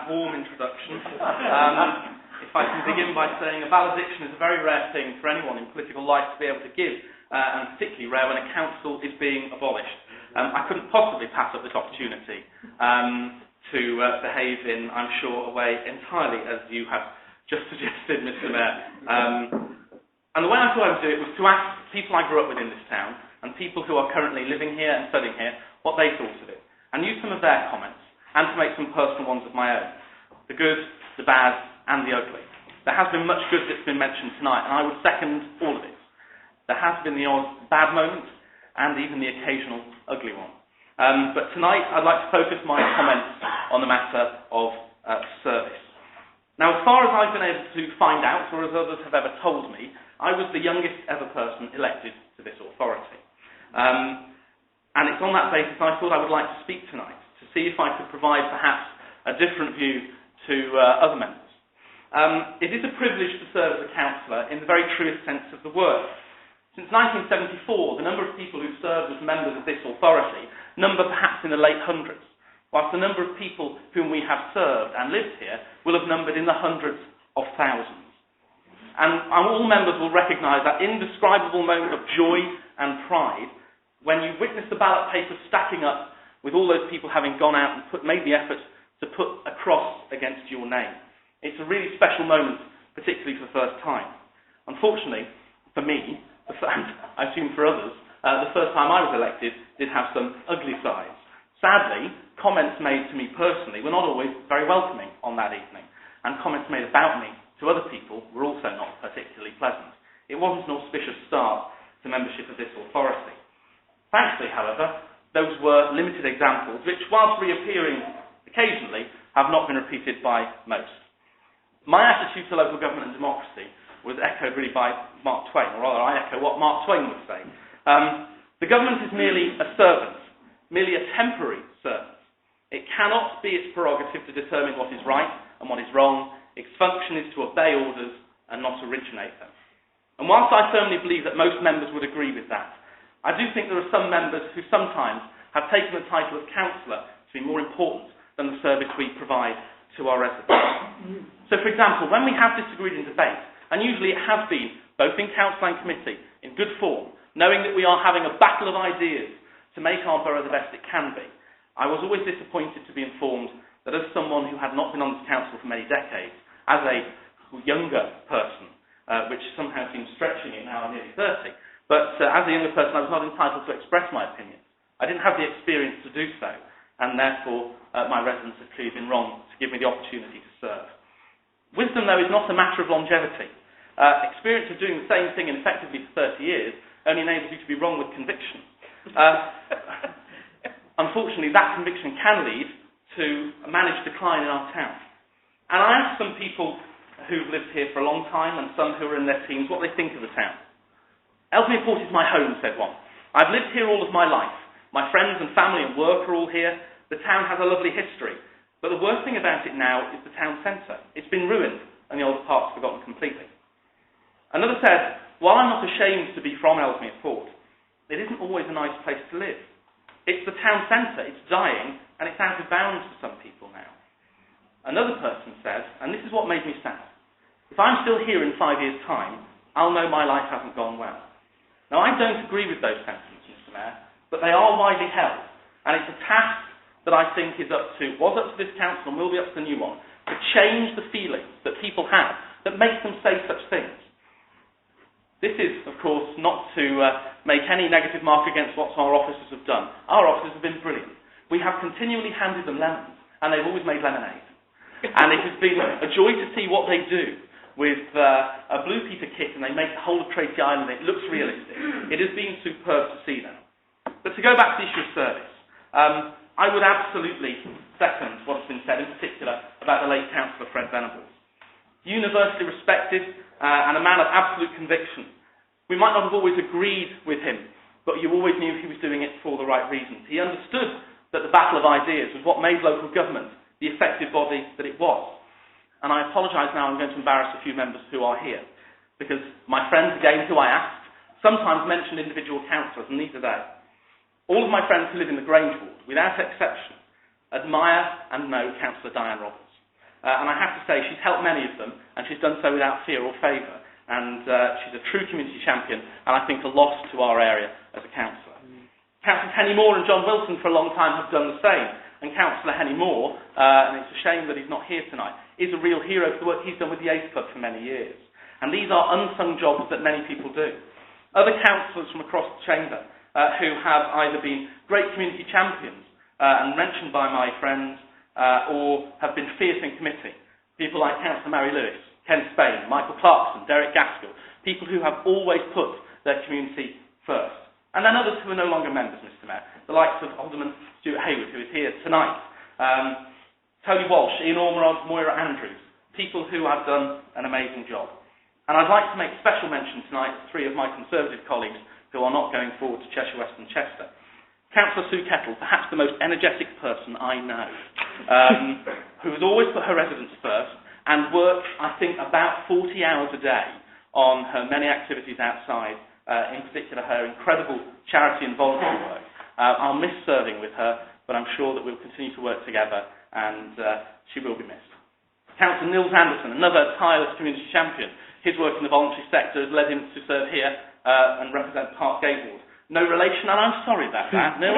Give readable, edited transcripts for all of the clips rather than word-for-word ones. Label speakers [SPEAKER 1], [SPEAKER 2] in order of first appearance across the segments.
[SPEAKER 1] that warm introduction. If I can begin by saying a valediction is a very rare thing for anyone in political life to be able to give, and particularly rare when a council is being abolished. I couldn't possibly pass up this opportunity to behave in, I'm sure, a way entirely as you have just suggested, Mr. Mayor. And the way I thought I would do it was to ask people I grew up with in this town and people who are currently living here and studying here what they thought of it, and use some of their comments, and to make some personal ones of my own. The good, the bad, and the ugly. There has been much good that's been mentioned tonight, and I would second all of it. There has been the odd bad moment, and even the occasional ugly one. But tonight, I'd like to focus my comments on the matter of service. Now, as far as I've been able to find out, or as others have ever told me, I was the youngest ever person elected to this authority. And it's on that basis I thought I would like to speak tonight, to see if I could provide perhaps a different view to other members. It is a privilege to serve as a councillor in the very truest sense of the word. Since 1974, the number of people who served as members of this authority number perhaps in the late hundreds, whilst the number of people whom we have served and lived here will have numbered in the hundreds of thousands. And all members will recognise that indescribable moment of joy and pride when you witness the ballot papers stacking up with all those people having gone out and made the effort to put a cross against your name. It's a really special moment, particularly for the first time. Unfortunately, for me, and I assume for others, the first time I was elected did have some ugly sides. Sadly, comments made to me personally were not always very welcoming on that evening, and comments made about me to other people were also not particularly pleasant. It wasn't an auspicious start to membership of this authority. Thankfully, however, those were limited examples, which, whilst reappearing occasionally, have not been repeated by most. My attitude to local government and democracy was echoed really by Mark Twain, or rather I echo what Mark Twain would say. The government is merely a servant, merely a temporary servant. It cannot be its prerogative to determine what is right and what is wrong. Its function is to obey orders and not originate them. And whilst I firmly believe that most members would agree with that, I do think there are some members who sometimes have taken the title of councillor to be more important than the service we provide to our residents. So, for example, when we have disagreed in debate, and usually it has been, both in council and committee, in good form, knowing that we are having a battle of ideas to make our borough the best it can be, I was always disappointed to be informed that as someone who had not been on this council for many decades, as a younger person, which somehow seems stretching it now, I'm nearly 30, but as a younger person I was not entitled to express my opinions. I didn't have the experience to do so, and therefore my residents have clearly been wrong to give me the opportunity to serve. Wisdom, though, is not a matter of longevity. Experience of doing the same thing effectively for 30 years only enables you to be wrong with conviction. Unfortunately, that conviction can lead to a managed decline in our town. And I asked some people who've lived here for a long time and some who are in their teens what they think of the town. Ellesmere Port is my home, said one. I've lived here all of my life. My friends and family and work are all here. The town has a lovely history. But the worst thing about it now is the town centre. It's been ruined and the older parts forgotten completely. Another said, while I'm not ashamed to be from Ellesmere Port, it isn't always a nice place to live. It's the town centre, it's dying, and it's out of bounds for some people now. Another person said, and this is what made me sad, if I'm still here in 5 years' time, I'll know my life hasn't gone well. Now, I don't agree with those sentiments, Mr. Mayor, but they are widely held, and it's a task that I think was up to this council and will be up to the new one, to change the feelings that people have that make them say such things. This is, of course, not to make any negative mark against what our officers have done. Our officers have been brilliant. We have continually handed them lemons, and they've always made lemonade. And it has been a joy to see what they do with a Blue Peter kit, and they make the whole of Tracy Island. It looks realistic. It has been superb to see them. But to go back to the issue of service, I would absolutely second what has been said, in particular about the late Councillor Fred Venables. Universally respected and a man of absolute conviction. We might not have always agreed with him, but you always knew he was doing it for the right reasons. He understood that the battle of ideas was what made local government the effective body that it was. And I apologise now, I'm going to embarrass a few members who are here, because my friends, again, who I asked, sometimes mentioned individual councillors, and these are they. All of my friends who live in the Grange ward, without exception, admire and know Councillor Diane Roberts. and I have to say she's helped many of them, and she's done so without fear or favour. And she's a true community champion, and I think a loss to our area as a councillor. Councillors Henny Moore and John Wilson for a long time have done the same, and Councillor Henny Moore, and it's a shame that he's not here tonight, is a real hero for the work he's done with the Ace Club for many years. And these are unsung jobs that many people do. Other councillors from across the chamber who have either been great community champions and mentioned by my friends, or have been fierce in committee. People like Councillor Mary Lewis, Ken Spain, Michael Clarkson, Derek Gaskell, people who have always put their community first. And then others who are no longer members, Mr Mayor, the likes of Alderman Stuart Hayward, who is here tonight, Tony Walsh, Ian Ormerod, Moira Andrews, people who have done an amazing job. And I'd like to make special mention tonight of three of my Conservative colleagues who are not going forward to Cheshire West and Chester. Councillor Sue Kettle, perhaps the most energetic person I know, who has always put her residents first and works, I think, about 40 hours a day on her many activities outside, in particular her incredible charity and voluntary work. I'll miss serving with her, but I'm sure that we'll continue to work together, and she will be missed. Councillor Nils Anderson, another tireless community champion. His work in the voluntary sector has led him to serve here and represent Park Gateward. No relation, and I'm sorry about that, Nils.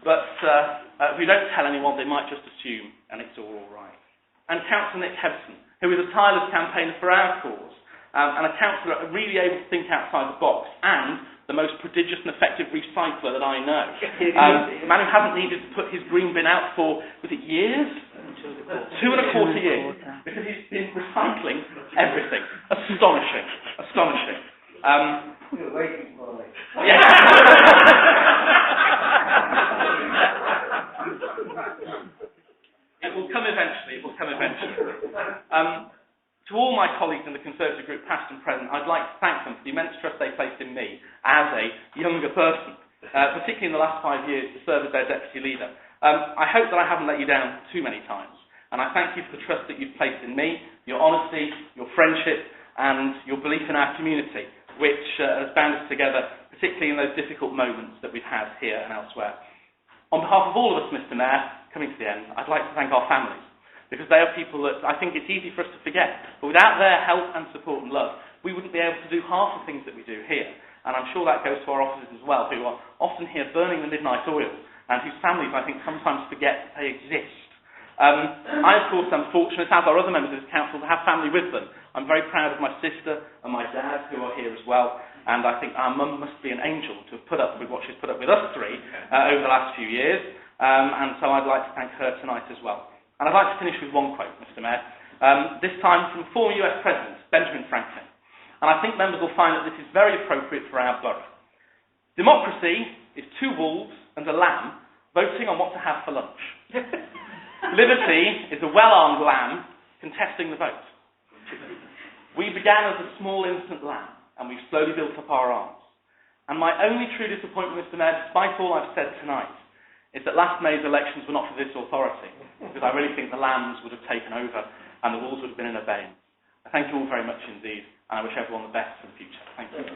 [SPEAKER 1] But if we don't tell anyone, they might just assume, and it's all right. And Councillor Nick Hebson, who is a tireless campaigner for our cause, and a councillor really able to think outside the box, and the most prodigious and effective recycler that I know. A man who hasn't needed to put his green bin out for, was it years? 2.25 years. Because he's been recycling everything. Astonishing. Astonishing.
[SPEAKER 2] We were waiting for it.
[SPEAKER 1] Yeah. It will come eventually. It will come eventually. To all my colleagues in the Conservative group, past and present, I'd like to thank them for the immense trust they placed in me as a younger person, particularly in the last 5 years to serve as their deputy leader. I hope that I haven't let you down too many times, and I thank you for the trust that you've placed in me, your honesty, your friendship, and your belief in our community, which has bound us together, particularly in those difficult moments that we've had here and elsewhere. On behalf of all of us, Mr Mayor, coming to the end, I'd like to thank our families, because they are people that I think it's easy for us to forget. But without their help and support and love, we wouldn't be able to do half the things that we do here. And I'm sure that goes to our officers as well, who are often here burning the midnight oil, and whose families, I think, sometimes forget that they exist. I, of course, am fortunate, as are other members of this council, to have family with them. I'm very proud of my sister and my dad, who are here as well. And I think our mum must be an angel to have put up with what she's put up with us three over the last few years. And so I'd like to thank her tonight as well. And I'd like to finish with one quote, Mr Mayor, this time from former US President Benjamin Franklin. And I think members will find that this is very appropriate for our borough. Democracy is 2 wolves and a lamb voting on what to have for lunch. Liberty is a well-armed lamb contesting the vote. We began as a small innocent lamb, and we've slowly built up our arms. And my only true disappointment, Mr Mayor, despite all I've said tonight, is that last May's elections were not for this authority, because I really think the lambs would have taken over and the wolves would have been in abeyance. I thank you all very much indeed, and I wish everyone the best for the future. Thank you.